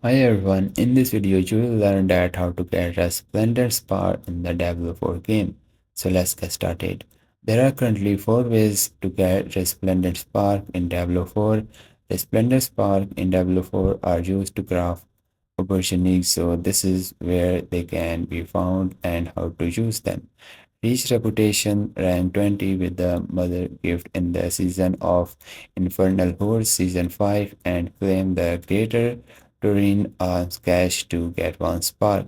Hi everyone, in this video you will learn that how to get a splendid spar in the Diablo 4 game. So let's get started. There are currently 4 ways to get Resplendent Spark in Diablo 4. Resplendent Spark in Diablo 4 are used to craft opportunities, so this is where they can be found and how to use them. Reach reputation rank 20 with the Mother Gift in the season of Infernal Horse season 5 and claim the Greater Turin Arms cache to get 1 spark.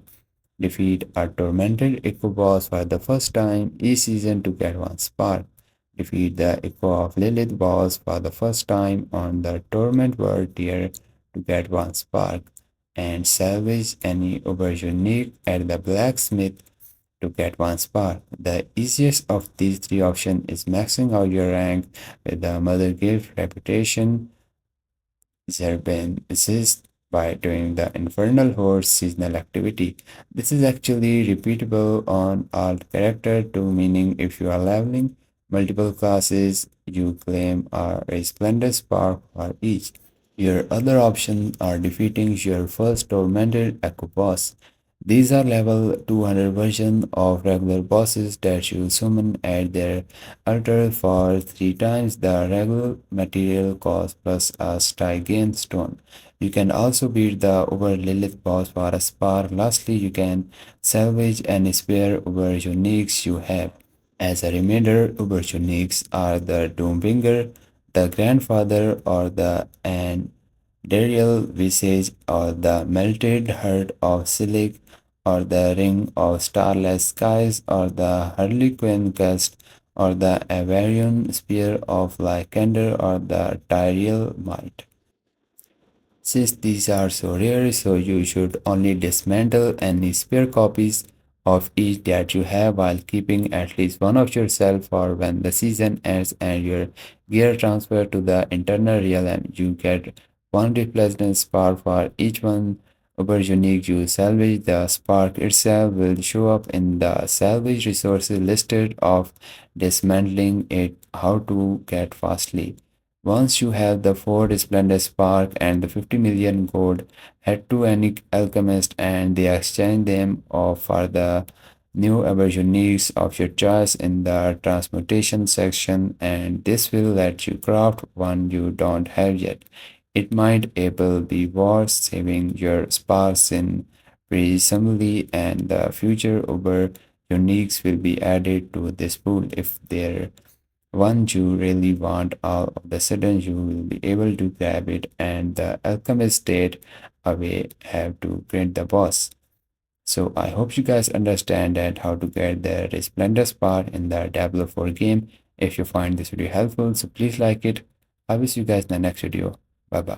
Defeat a Tormented Echo boss for the first time each season to get 1 spark. Defeat the Echo of Lilith boss for the first time on the Torment World tier to get 1 spark. And salvage any Aubergine at the blacksmith to get 1 spark. The easiest of these 3 options is maxing out your rank with the Mother Gift reputation Zerben assist by doing the Infernal Horde seasonal activity. This is actually repeatable on all character too, meaning if you are leveling multiple classes, you claim a Resplendent Spark for each. Your other options are defeating your first Tormented Echo boss. These are level 200 version of regular bosses that you summon at their altar for 3 times the regular material cost plus a Stygian stone. You can also beat the Uber Lilith boss for a spark. Lastly, you can salvage any spare Uber uniques you have. As a reminder, Uber uniques are the Doombringer, the Grandfather, or the Dariel Visage, or the Melted Heart of Silic, or the Ring of Starless Skies, or the Harlequin Gust, or the Avarian Spear of Lycander, or the Tyrael Might. Since these are so rare, so you should only dismantle any spare copies of each that you have while keeping at least one of yourself for when the season ends and your gear transfer to the internal realm. You get one replacement spark for each one over unique you salvage. The spark itself will show up in the salvage resources listed of dismantling it. How to get fastly. Once you have the 4 Resplendent Spark and the 50 million gold, head to any alchemist and they exchange them for the new aborigines of your choice in the transmutation section, and this will let you craft one you don't have yet. It might able be worth saving your sparks in presumably, and the future Uber uniques will be added to this pool if there one you really want, all of the sudden you will be able to grab it and the alchemist state away have to print the boss. So I hope you guys understand that how to get the Resplendent part in the Diablo 4 game. If you find this video helpful, so please like it. I will see you guys in the next video. Bye bye.